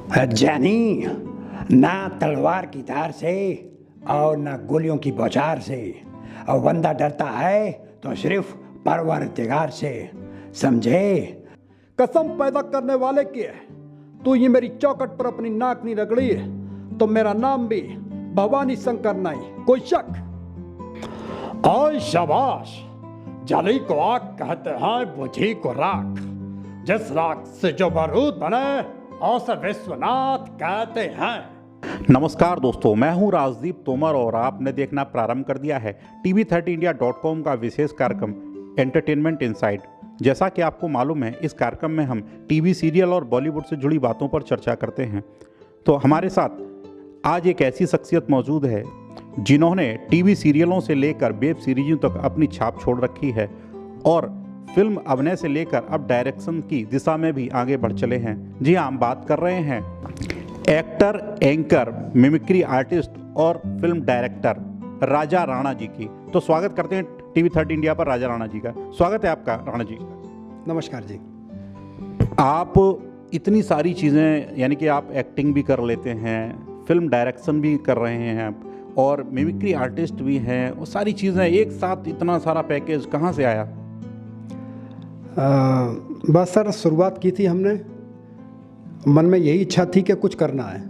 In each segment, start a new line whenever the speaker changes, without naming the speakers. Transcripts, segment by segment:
जैनी, ना तलवार की धार से और ना गोलियों की बौछार से, और बंदा डरता है तो सिर्फ परवरदिगार से, समझे।
कसम पैदा करने वाले की है, तू ये मेरी चौकट पर अपनी नाक नहीं रगड़ी है तो मेरा नाम भी भवानी शंकर नहीं, कोई शक।
आय शाबाश, जली को आग कहते हैं, बुझी को राख। जिस राख से जो बारूद बने उसे विश्वनाथ कहते हैं।
नमस्कार दोस्तों, मैं हूं राजदीप तोमर और आपने देखना प्रारंभ कर दिया है TV30India.com का विशेष कार्यक्रम एंटरटेनमेंट इनसाइड। जैसा कि आपको मालूम है, इस कार्यक्रम में हम टीवी सीरियल और बॉलीवुड से जुड़ी बातों पर चर्चा करते हैं। तो हमारे साथ आज एक ऐसी शख्सियत मौजूद है जिन्होंने टीवी सीरियलों से लेकर वेब सीरीजों तक अपनी छाप छोड़ रखी है और फिल्म अभिनय से लेकर अब डायरेक्शन की दिशा में भी आगे बढ़ चले हैं। जी हाँ, हम बात कर रहे हैं एक्टर, एंकर, मिमिक्री आर्टिस्ट और फिल्म डायरेक्टर राजा राणा जी की। तो स्वागत करते हैं TV30 इंडिया पर राजा राणा जी का। स्वागत है आपका राणा जी।
नमस्कार जी।
आप इतनी सारी चीज़ें, यानी कि आप एक्टिंग भी कर लेते हैं, फिल्म डायरेक्शन भी कर रहे हैं और मिमिक्री आर्टिस्ट भी हैं, वो सारी चीज़ें एक साथ, इतना सारा पैकेज कहाँ से आया?
बस सर, शुरुआत की थी हमने, मन में यही इच्छा थी कि कुछ करना है,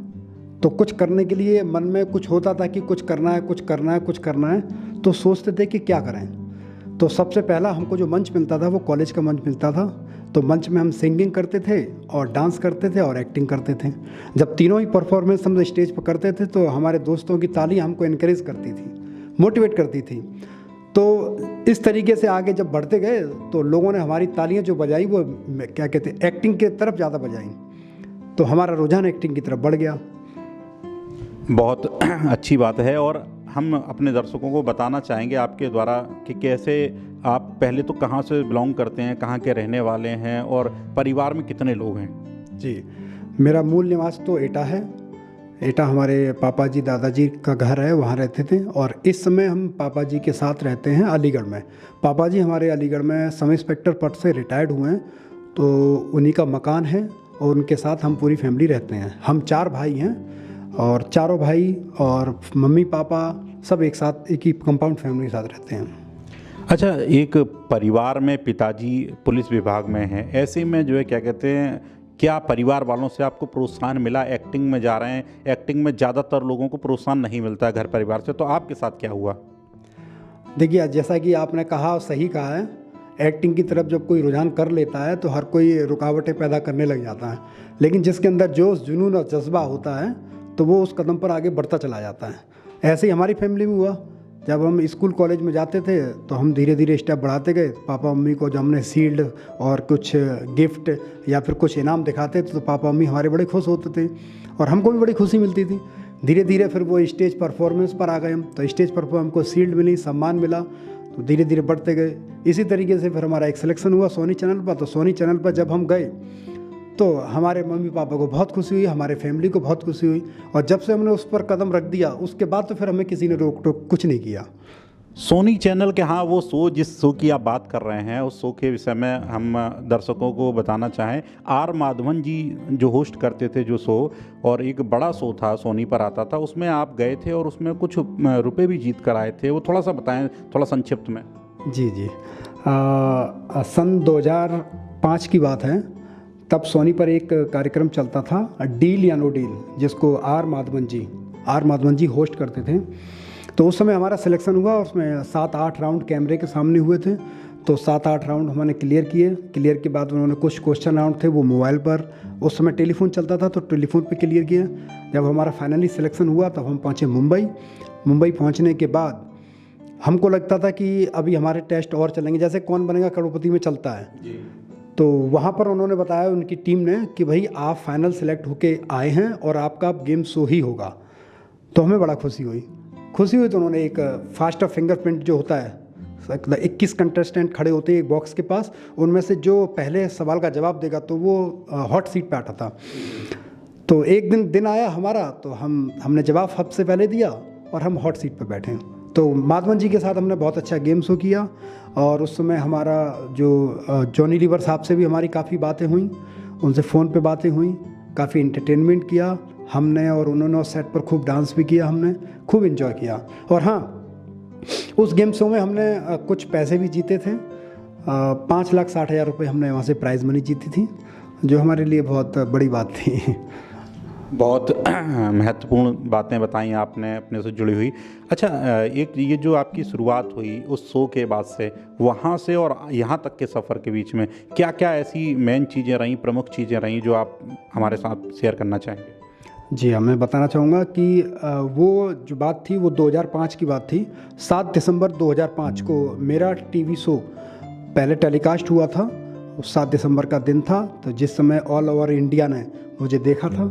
तो कुछ करने के लिए मन में कुछ होता था कि कुछ करना है, कुछ करना है, कुछ करना है, तो सोचते थे कि क्या करें। तो सबसे पहला हमको जो मंच मिलता था वो कॉलेज का मंच मिलता था। तो मंच में हम सिंगिंग करते थे और डांस करते थे और एक्टिंग करते थे। जब तीनों ही परफॉर्मेंस हम स्टेज पर करते थे तो हमारे दोस्तों की ताली हमको इनकरेज करती थी, मोटिवेट करती थी। तो इस तरीके से आगे जब बढ़ते गए तो लोगों ने हमारी तालियां जो बजाई वो क्या कहते हैं, एक्टिंग की तरफ ज़्यादा बजाई, तो हमारा रुझान एक्टिंग की तरफ बढ़ गया।
बहुत अच्छी बात है। और हम अपने दर्शकों को बताना चाहेंगे आपके द्वारा कि कैसे आप पहले तो कहाँ से बिलोंग करते हैं, कहाँ के रहने वाले हैं और परिवार में कितने लोग हैं?
जी, मेरा मूल निवास तो एटा है। एटा हमारे पापा जी दादाजी का घर है, वहाँ रहते थे। और इस समय हम पापा जी के साथ रहते हैं अलीगढ़ में। पापा जी हमारे अलीगढ़ में सब इंस्पेक्टर पद से रिटायर्ड हुए हैं, तो उन्हीं का मकान है और उनके साथ हम पूरी फैमिली रहते हैं। हम 4 भाई हैं और चारों भाई और मम्मी पापा सब एक साथ, एक ही कंपाउंड फैमिली के साथ रहते हैं।
अच्छा, एक परिवार में पिताजी पुलिस विभाग में हैं, ऐसे में जो है क्या कहते हैं, क्या परिवार वालों से आपको प्रोत्साहन मिला? एक्टिंग में जा रहे हैं, एक्टिंग में ज़्यादातर लोगों को प्रोत्साहन नहीं मिलता है घर परिवार से, तो आपके साथ क्या हुआ?
देखिए, जैसा कि आपने कहा, सही कहा है, एक्टिंग की तरफ जब कोई रुझान कर लेता है तो हर कोई रुकावटें पैदा करने लग जाता है, लेकिन जिसके अंदर जोश, जुनून और जज्बा होता है तो वो उस कदम पर आगे बढ़ता चला जाता है। ऐसे ही हमारी फैमिली में हुआ। जब हम स्कूल कॉलेज में जाते थे तो हम धीरे धीरे स्टेप बढ़ाते गए। पापा मम्मी को जब हमने शील्ड और कुछ गिफ्ट या फिर कुछ इनाम दिखाते थे तो पापा मम्मी हमारे बड़े खुश होते थे और हमको भी बड़ी खुशी मिलती थी। धीरे धीरे फिर वो स्टेज परफॉर्मेंस पर आ गए हम, तो स्टेज पर हमको शील्ड मिली, सम्मान मिला, तो धीरे धीरे बढ़ते गए। इसी तरीके से फिर हमारा एक सिलेक्शन हुआ सोनी चैनल पर। तो सोनी चैनल पर जब हम गए तो हमारे मम्मी पापा को बहुत खुशी हुई, हमारे फैमिली को बहुत खुशी हुई, और जब से हमने उस पर कदम रख दिया उसके बाद तो फिर हमें किसी ने रोक टोक कुछ नहीं किया।
सोनी चैनल के, हाँ, वो शो, जिस शो की आप बात कर रहे हैं, उस शो के विषय में हम दर्शकों को बताना चाहें। आर माधवन जी जो होस्ट करते थे जो शो, और एक बड़ा शो था, सोनी पर आता था, उसमें आप गए थे और उसमें कुछ रुपए भी जीत कर आए थे, वो थोड़ा सा बताएं, थोड़ा संक्षिप्त में।
जी जी, सन 2005 की बात है। तब सोनी पर एक कार्यक्रम चलता था, डील या नो डील, जिसको आर माधवन जी होस्ट करते थे। तो उस समय हमारा सिलेक्शन हुआ और उसमें 7-8 राउंड कैमरे के सामने हुए थे। तो 7-8 राउंड हमने क्लियर किए। क्लियर के बाद उन्होंने कुछ क्वेश्चन राउंड थे वो मोबाइल पर, उस समय टेलीफोन चलता था तो टेलीफोन पे क्लियर किए। जब हमारा फाइनली सिलेक्शन हुआ तब हम पहुँचे मुंबई पहुँचने के बाद हमको लगता था कि अभी हमारे टेस्ट और चलेंगे, जैसे कौन बनेगा करोड़पति में चलता है जी। तो वहाँ पर उन्होंने बताया, उनकी टीम ने, कि भाई आप फाइनल सेलेक्ट होके आए हैं और आपका गेम शो ही होगा। तो हमें बड़ा खुशी हुई। तो उन्होंने एक फास्ट फिंगरप्रिंट जो होता है, 21 कंटेस्टेंट खड़े होते हैं एक बॉक्स के पास, उनमें से जो पहले सवाल का जवाब देगा तो वो हॉट सीट पे आता था। तो एक दिन आया हमारा, तो हमने जवाब सबसे पहले दिया और हम हॉट सीट पे बैठे। तो माधवन जी के साथ हमने बहुत अच्छा गेम शो किया और उस समय हमारा जो जॉनी लीवर साहब से भी हमारी काफ़ी बातें हुई, उनसे फ़ोन पे बातें हुई, काफ़ी इंटरटेनमेंट किया हमने, और उन्होंने उस सेट पर खूब डांस भी किया, हमने खूब इन्जॉय किया। और हाँ, उस गेम शो में हमने कुछ पैसे भी जीते थे। 5,60,000 रुपये हमने वहाँ से प्राइज़ मनी जीती थी, जो हमारे लिए बहुत बड़ी बात थी।
बहुत महत्वपूर्ण बातें बताई आपने अपने से जुड़ी हुई। अच्छा, एक ये जो आपकी शुरुआत हुई उस शो के बाद से, वहाँ से और यहाँ तक के सफ़र के बीच में क्या क्या ऐसी मेन चीज़ें रहीं, प्रमुख चीज़ें रहीं जो आप हमारे साथ शेयर करना चाहेंगे?
जी हाँ, मैं बताना चाहूँगा कि वो जो बात थी वो 2005 की बात थी। 7 दिसंबर 2005 को मेरा टीवी शो पहले टेलीकास्ट हुआ था। 7 दिसंबर का दिन था, तो जिस समय ऑल ओवर इंडिया ने मुझे देखा था,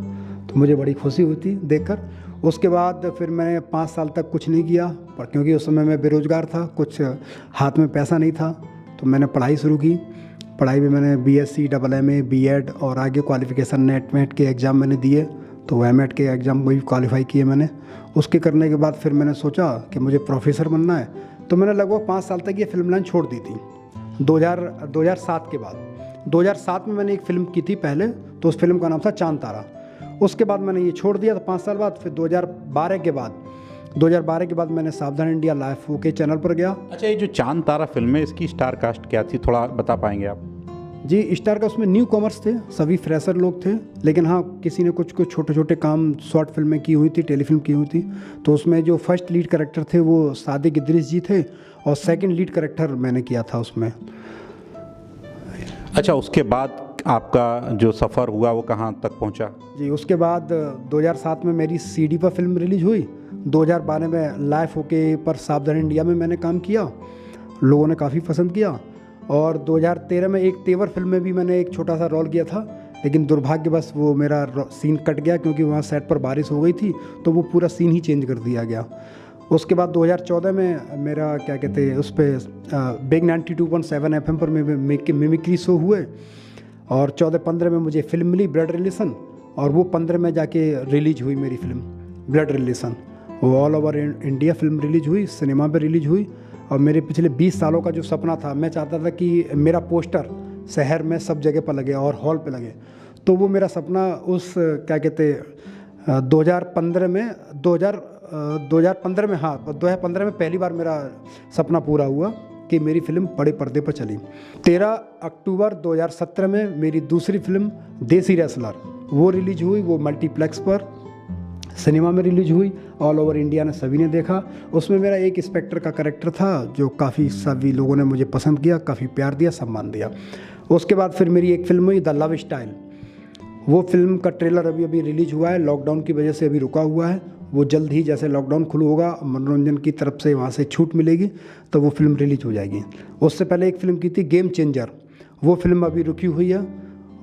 तो मुझे बड़ी खुशी हुई थी देखकर। उसके बाद फिर मैंने 5 साल तक कुछ नहीं किया, पर क्योंकि उस समय मैं बेरोज़गार था, कुछ हाथ में पैसा नहीं था, तो मैंने पढ़ाई शुरू की। पढ़ाई में मैंने BSc, MA, B.Ed और आगे क्वालिफ़िकेशन नेट वेट के एग्ज़ाम मैंने दिए, तो एमएड के एग्ज़ाम भी क्वालिफ़ाई किए मैंने। उसके करने के बाद फिर मैंने सोचा कि मुझे प्रोफेसर बनना है, तो मैंने लगभग 5 साल तक ये फिल्म लाइन छोड़ दी थी। 2007 के बाद 2007 में मैंने एक फ़िल्म की थी पहले, तो उस फिल्म का नाम था चांद तारा। उसके बाद मैंने ये छोड़ दिया था 5 साल बाद। फिर 2012 के बाद मैंने सावधान इंडिया लाइफ के चैनल पर गया।
अच्छा, ये जो चांद तारा फिल्म है, इसकी स्टार कास्ट क्या थी, थोड़ा बता पाएंगे आप?
जी, स्टार का उसमें न्यू कॉमर्स थे, सभी फ्रेशर लोग थे, लेकिन हाँ, किसी ने कुछ कुछ छोटे छोटे काम शॉर्ट फिल्में की हुई थी, टेलीफिल्म की हुई थी। तो उसमें जो फर्स्ट लीड कैरेक्टर थे वो सादिक इद्रिस जी थे, और सेकंड लीड कैरेक्टर मैंने किया था उसमें।
अच्छा, उसके बाद आपका जो सफ़र हुआ वो कहाँ तक पहुँचा?
जी, उसके बाद 2007 में मेरी CD पर फिल्म रिलीज हुई। 2012 में लाइफ ओके पर सावधान इंडिया में मैंने काम किया, लोगों ने काफ़ी पसंद किया। और 2013 में एक तेवर फिल्म में भी मैंने एक छोटा सा रोल किया था, लेकिन दुर्भाग्यवश वो मेरा सीन कट गया, क्योंकि वहाँ सेट पर बारिश हो गई थी, तो वो पूरा सीन ही चेंज कर दिया गया। उसके बाद 2014 में मेरा क्या कहते हैं उस पर बिग 92.7 FM पर मिमिक्री शो हुए, और 14-15 में मुझे फिल्म मिली ब्लड रिलेशन, और वो 15 में जाके रिलीज हुई मेरी फिल्म ब्लड रिलेशन। वो all over India film release हुई, सिनेमा पे रिलीज हुई। और मेरे पिछले 20 सालों का जो सपना था, मैं चाहता था कि मेरा पोस्टर शहर में सब जगह पर लगे और हॉल पे लगे, तो वो मेरा सपना उस क्या कहते 2015 में 2015 में पहली बार मेरा सपना पूरा हुआ कि मेरी फिल्म बड़े पर्दे पर चली। 13 अक्टूबर 2017 में मेरी दूसरी फिल्म देसी रेसलर वो रिलीज हुई, वो मल्टीप्लेक्स पर सिनेमा में रिलीज हुई, ऑल ओवर इंडिया ने सभी ने देखा। उसमें मेरा एक इंस्पेक्टर का कैरेक्टर था, जो काफ़ी सभी लोगों ने मुझे पसंद किया, काफ़ी प्यार दिया, सम्मान दिया। उसके बाद फिर मेरी एक फिल्म हुई द लव स्टाइल। वो फिल्म का ट्रेलर अभी रिलीज हुआ है, लॉकडाउन की वजह से अभी रुका हुआ है। वो जल्द ही, जैसे लॉकडाउन खुलू होगा, मनोरंजन की तरफ से वहाँ से छूट मिलेगी, तो वो फिल्म रिलीज हो जाएगी। उससे पहले एक फिल्म की थी गेम चेंजर, वो फिल्म अभी रुकी हुई है,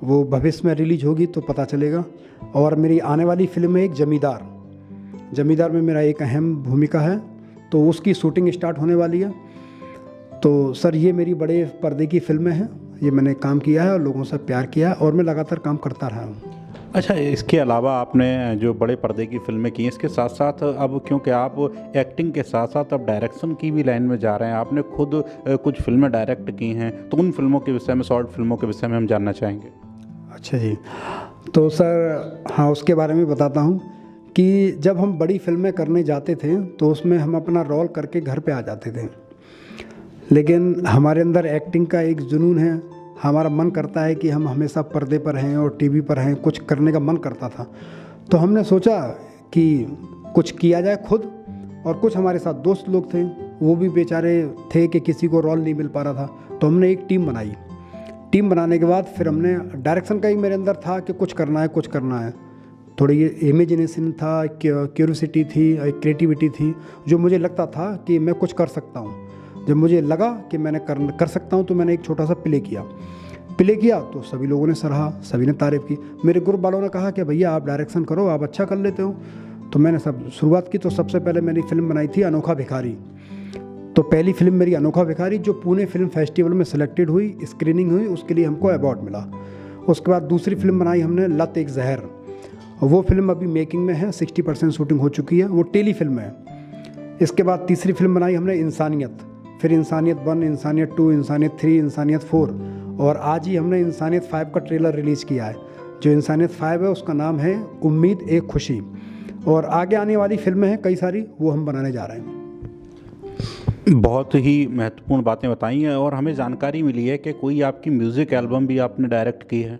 वो भविष्य में रिलीज होगी तो पता चलेगा। और मेरी आने वाली फिल्म है एक जमींदार में मेरा एक अहम भूमिका है, तो उसकी शूटिंग स्टार्ट होने वाली है। तो सर, ये मेरी बड़े पर्दे की फिल्में हैं, ये मैंने काम किया है और लोगों से प्यार किया है, और मैं लगातार काम करता रहा हूँ।
अच्छा, इसके अलावा आपने जो बड़े पर्दे की फिल्में की, इसके साथ साथ अब क्योंकि आप एक्टिंग के साथ साथ अब डायरेक्शन की भी लाइन में जा रहे हैं, आपने खुद कुछ फिल्में डायरेक्ट की हैं, तो उन फिल्मों के विषय में, शॉर्ट फिल्मों के विषय में हम जानना चाहेंगे।
अच्छा जी, तो सर हाँ, उसके बारे में बताता हूँ कि जब हम बड़ी फिल्में करने जाते थे तो उसमें हम अपना रोल करके घर पे आ जाते थे, लेकिन हमारे अंदर एक्टिंग का एक जुनून है, हमारा मन करता है कि हम हमेशा पर्दे पर हैं और टीवी पर हैं, कुछ करने का मन करता था। तो हमने सोचा कि कुछ किया जाए खुद, और कुछ हमारे साथ दोस्त लोग थे, वो भी बेचारे थे कि किसी को रोल नहीं मिल पा रहा था, तो हमने एक टीम बनाई। टीम बनाने के बाद फिर हमने, डायरेक्शन का ही मेरे अंदर था कि कुछ करना है, थोड़ी ये इमेजिनेशन था, क्यूरियोसिटी थी, एक क्रिएटिविटी थी, जो मुझे लगता था कि मैं कुछ कर सकता हूँ। जब मुझे लगा कि मैंने कर सकता हूँ, तो मैंने एक छोटा सा प्ले किया तो सभी लोगों ने सराहा, सभी ने तारीफ़ की। मेरे ग्रुप वालों ने कहा कि भैया आप डायरेक्शन करो, आप अच्छा कर लेते हो। तो मैंने शुरुआत की। तो सबसे पहले मैंने फिल्म बनाई थी अनोखा भिखारी। तो पहली फिल्म मेरी अनोखा भिखारी, जो पुणे फिल्म फेस्टिवल में सिलेक्टेड हुई, स्क्रीनिंग हुई, उसके लिए हमको अवार्ड मिला। उसके बाद दूसरी फिल्म बनाई हमने लत एक जहर, वो फिल्म अभी मेकिंग में है, 60% शूटिंग हो चुकी है, वो टेली फिल्म है। इसके बाद तीसरी फिल्म बनाई हमने इंसानियत, फिर इंसानियत 1, इंसानियत 2, इंसानियत 3, इंसानियत 4, और आज ही हमने इंसानियत 5 का ट्रेलर रिलीज़ किया है। जो इंसानियत 5 है उसका नाम है उम्मीद एक खुशी, और आगे आने वाली फिल्में हैं कई सारी, वो हम बनाने जा रहे हैं।
बहुत ही महत्वपूर्ण बातें बताई हैं और हमें जानकारी मिली है कि कोई आपकी म्यूज़िक एल्बम भी आपने डायरेक्ट की है।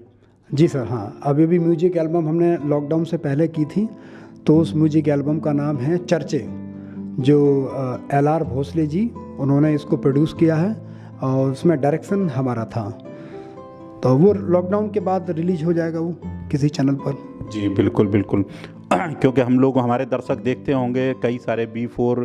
जी सर, हाँ, अभी भी म्यूजिक एल्बम हमने लॉकडाउन से पहले की थी। तो उस म्यूजिक एल्बम का नाम है चर्चे, जो LR भोसले जी उन्होंने इसको प्रोड्यूस किया है और उसमें डायरेक्शन हमारा था। तो वो लॉकडाउन के बाद रिलीज हो जाएगा वो किसी चैनल पर।
जी बिल्कुल बिल्कुल क्योंकि हम लोग, हमारे दर्शक देखते होंगे कई सारे B4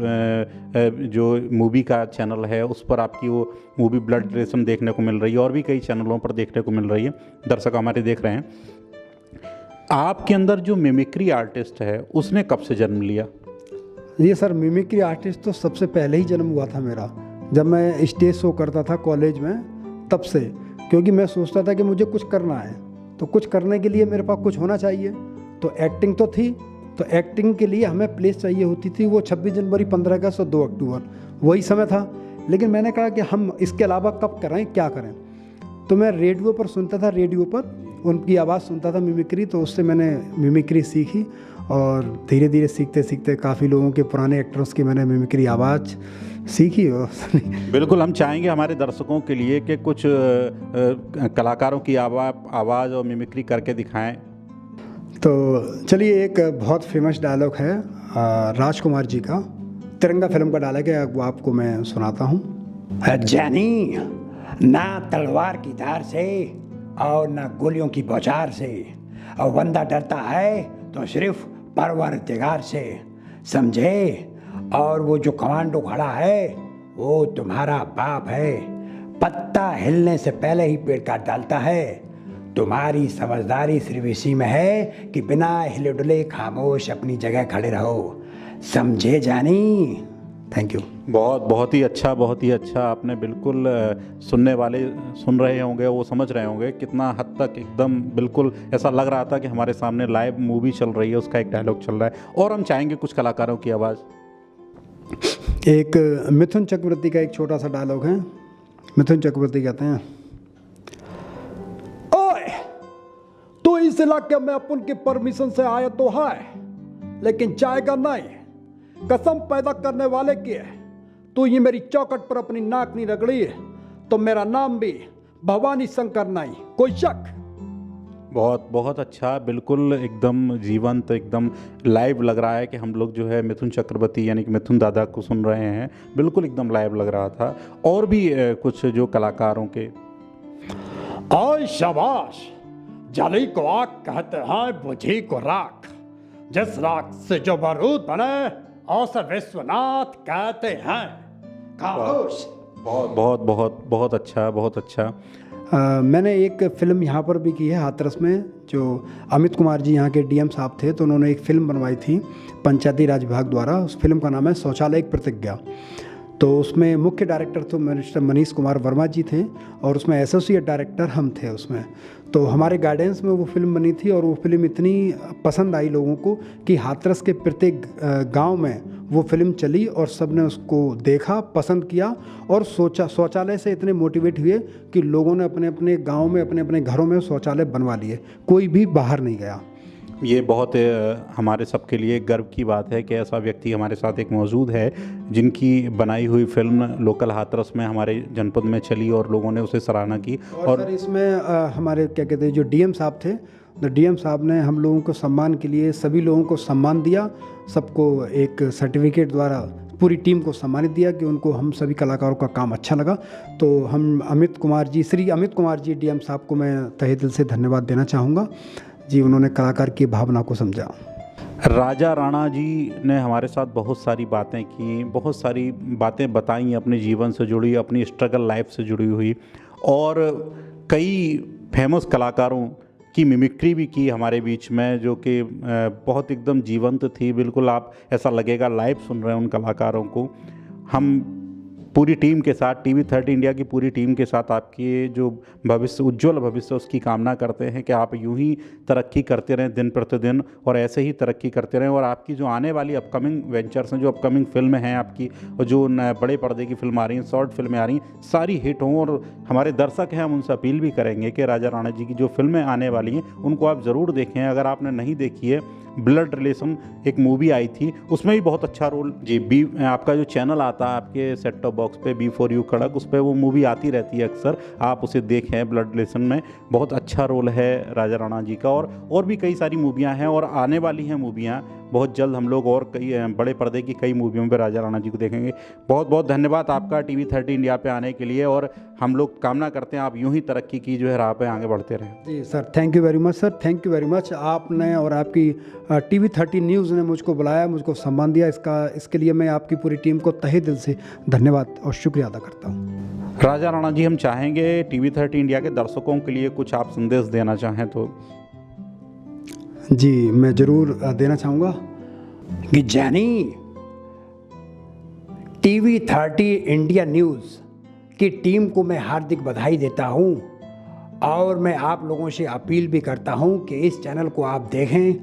जो मूवी का चैनल है उस पर आपकी वो मूवी ब्लड रिलेशन देखने को मिल रही है और भी कई चैनलों पर देखने को मिल रही है, दर्शक हमारे देख रहे हैं। आपके अंदर जो मिमिक्री आर्टिस्ट है उसने कब से जन्म लिया?
ये सर, मिमिक्री आर्टिस्ट तो सबसे पहले ही जन्म हुआ था मेरा, जब मैं स्टेज शो करता था कॉलेज में, तब से। क्योंकि मैं सोचता था कि मुझे कुछ करना है, तो कुछ करने के लिए मेरे पास कुछ होना चाहिए। तो एक्टिंग तो थी, तो एक्टिंग के लिए हमें प्लेस चाहिए होती थी। वो 26 जनवरी, 15 अगस्त और 2 अक्टूबर वही समय था। लेकिन मैंने कहा कि हम इसके अलावा कब करें, क्या करें। तो मैं रेडियो पर सुनता था, रेडियो पर उनकी आवाज़ सुनता था मिमिक्री, तो उससे मैंने मिमिक्री सीखी और धीरे धीरे सीखते सीखते काफ़ी लोगों के पुराने एक्टर्स की मैंने मिमिक्री आवाज़ सीखी। और
बिल्कुल, हम चाहेंगे हमारे दर्शकों के लिए कि कुछ कलाकारों की आवाज़ और मिमिक्री करके दिखाएं।
तो चलिए, एक बहुत फेमस डायलॉग है राजकुमार जी का, तिरंगा फिल्म का डायलॉग है, वो आपको मैं सुनाता हूँ।
जानी, ना तलवार की धार से और ना गोलियों की बौछार से, और बंदा डरता है तो सिर्फ परवरदिगार से, समझे। और वो जो कमांडो खड़ा है वो तुम्हारा बाप है, पत्ता हिलने से पहले ही पेड़ काट डालता है। तुम्हारी समझदारी सिर्फ इसी में है कि बिना हिले डुले खामोश अपनी जगह खड़े रहो, समझे जानी। Thank you.
बहुत ही अच्छा, बहुत ही अच्छा। आपने बिल्कुल, सुनने वाले सुन रहे होंगे, वो समझ रहे होंगे कितना हद तक एकदम बिल्कुल ऐसा लग रहा था कि हमारे सामने लाइव मूवी चल रही है, उसका एक डायलॉग चल रहा है। और हम चाहेंगे कुछ कलाकारों की आवाज़।
एक मिथुन चक्रवर्ती का एक छोटा सा डायलॉग है। मिथुन चक्रवर्ती कहते हैं, ओए तू इस इलाके में अपन की परमिशन से आया तो है, लेकिन जाएगा नहीं। कसम पैदा करने वाले की है, तू ये मेरी चौखट पर अपनी नाक नहीं रगड़ी है तो मेरा नाम भी भवानी शंकर नहीं, कोई शक।
बहुत अच्छा, बिल्कुल एकदम जीवंत, एकदम लाइव लग रहा है कि हम लोग जो है मिथुन चक्रवर्ती यानी कि मिथुन दादा को सुन रहे हैं। बिल्कुल एकदम लाइव लग रहा था। और भी कुछ जो कलाकारों के।
आय शाबाश, जली को आग कहते हैं, बुझी को राख, जिस राख से जो बारूद बने उसे विश्वनाथ कहते हैं। खामोश।
बहुत अच्छा, बहुत अच्छा।
मैंने एक फ़िल्म यहाँ पर भी की है हाथरस में, जो अमित कुमार जी यहाँ के DM साहब थे, तो उन्होंने एक फ़िल्म बनवाई थी पंचायती राज विभाग द्वारा। उस फिल्म का नाम है शौचालय एक प्रतिज्ञा। तो उसमें मुख्य डायरेक्टर तो मिस्टर मनीष कुमार वर्मा जी थे और उसमें एसोसिएट डायरेक्टर हम थे उसमें। तो हमारे गाइडेंस में वो फिल्म बनी थी और वो फिल्म इतनी पसंद आई लोगों को कि हाथरस के प्रत्येक गांव में वो फिल्म चली और सब ने उसको देखा, पसंद किया और सोचा। शौचालय से इतने मोटिवेट हुए कि लोगों ने अपने अपने गांव में, अपने अपने घरों में शौचालय बनवा लिए, कोई भी बाहर नहीं गया।
ये बहुत हमारे सबके लिए गर्व की बात है कि ऐसा व्यक्ति हमारे साथ एक मौजूद है जिनकी बनाई हुई फिल्म लोकल हाथरस में हमारे जनपद में चली और लोगों ने उसे सराहना की।
और सर इसमें हमारे क्या कहते हैं जो DM साहब थे, तो DM साहब ने हम लोगों को सम्मान के लिए सभी लोगों को सम्मान दिया, सबको एक सर्टिफिकेट द्वारा पूरी टीम को सम्मानित दिया कि उनको हम सभी कलाकारों का काम अच्छा लगा। तो हम श्री अमित कुमार जी DM साहब को मैं तहे दिल से धन्यवाद देना चाहूँगा जी, उन्होंने कलाकार की भावना को समझा।
राजा राणा जी ने हमारे साथ बहुत सारी बातें की, बहुत सारी बातें बताई अपने जीवन से जुड़ी, अपनी स्ट्रगल लाइफ से जुड़ी हुई, और कई फेमस कलाकारों की मिमिक्री भी की हमारे बीच में, जो कि बहुत एकदम जीवंत थी। बिल्कुल आप ऐसा लगेगा लाइव सुन रहे हैं उन कलाकारों को। हम पूरी टीम के साथ, टीवी 30 इंडिया की पूरी टीम के साथ आपकी जो भविष्य, उज्ज्वल भविष्य, उसकी कामना करते हैं कि आप यूं ही तरक्की करते रहें दिन प्रतिदिन, और ऐसे ही तरक्की करते रहें। और आपकी जो आने वाली अपकमिंग वेंचर्स हैं, जो अपकमिंग फिल्म हैं आपकी, और जो बड़े पर्दे की फिल्म आ रही हैं, शॉर्ट फिल्में आ रही हैं, सारी हिट हों। और हमारे दर्शक हैं, हम उनसे अपील भी करेंगे कि राजा राणा जी की जो फिल्में आने वाली हैं उनको आप ज़रूर देखें। अगर आपने नहीं देखी है, ब्लड रिलेशन एक मूवी आई थी, उसमें भी बहुत अच्छा रोल जी। बी आपका जो चैनल आता है आपके सेट टॉप बॉक्स पे, B4U खड़क, उस पर वो मूवी आती रहती है अक्सर, आप उसे देखें। ब्लड रिलेशन में बहुत अच्छा रोल है राजा राणा जी का। और भी कई सारी मूवियाँ हैं और आने वाली हैं मूवियाँ बहुत जल्द। हम लोग और कई बड़े पर्दे की कई मूवियों में राजा राणा जी को देखेंगे। बहुत बहुत धन्यवाद आपका टीवी 30 इंडिया पे आने के लिए, और हम लोग कामना करते हैं आप यूं ही तरक्की की जो है राह पे आगे बढ़ते रहें।
जी sir, thank you very much sir, thank you very much. आपने और आपकी टीवी 30 न्यूज़ ने मुझको बुलाया, मुझको सम्मान दिया, इसके लिए मैं आपकी पूरी टीम को तहे दिल से धन्यवाद और शुक्रिया अदा करता हूँ।
राजा राणा जी, हम चाहेंगे टीवी 30 इंडिया के दर्शकों के लिए कुछ आप संदेश देना चाहें तो।
जी, मैं ज़रूर देना चाहूँगा
कि जानी टीवी 30 इंडिया न्यूज़ की टीम को मैं हार्दिक बधाई देता हूं, और मैं आप लोगों से अपील भी करता हूं कि इस चैनल को आप देखें,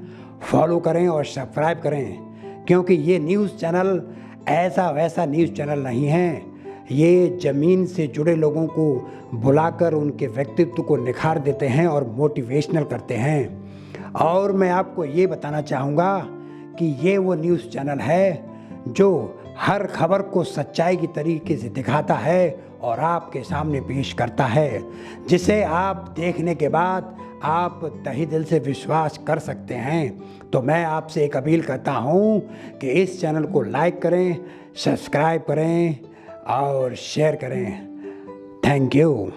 फॉलो करें और सब्सक्राइब करें, क्योंकि ये न्यूज़ चैनल ऐसा वैसा न्यूज़ चैनल नहीं है। ये ज़मीन से जुड़े लोगों को बुलाकर उनके व्यक्तित्व को निखार देते हैं और मोटिवेशनल करते हैं। और मैं आपको ये बताना चाहूँगा कि ये वो न्यूज़ चैनल है जो हर खबर को सच्चाई की तरीके से दिखाता है और आपके सामने पेश करता है, जिसे आप देखने के बाद आप तहे दिल से विश्वास कर सकते हैं। तो मैं आपसे एक अपील करता हूँ कि इस चैनल को लाइक करें, सब्सक्राइब करें और शेयर करें। Thank you.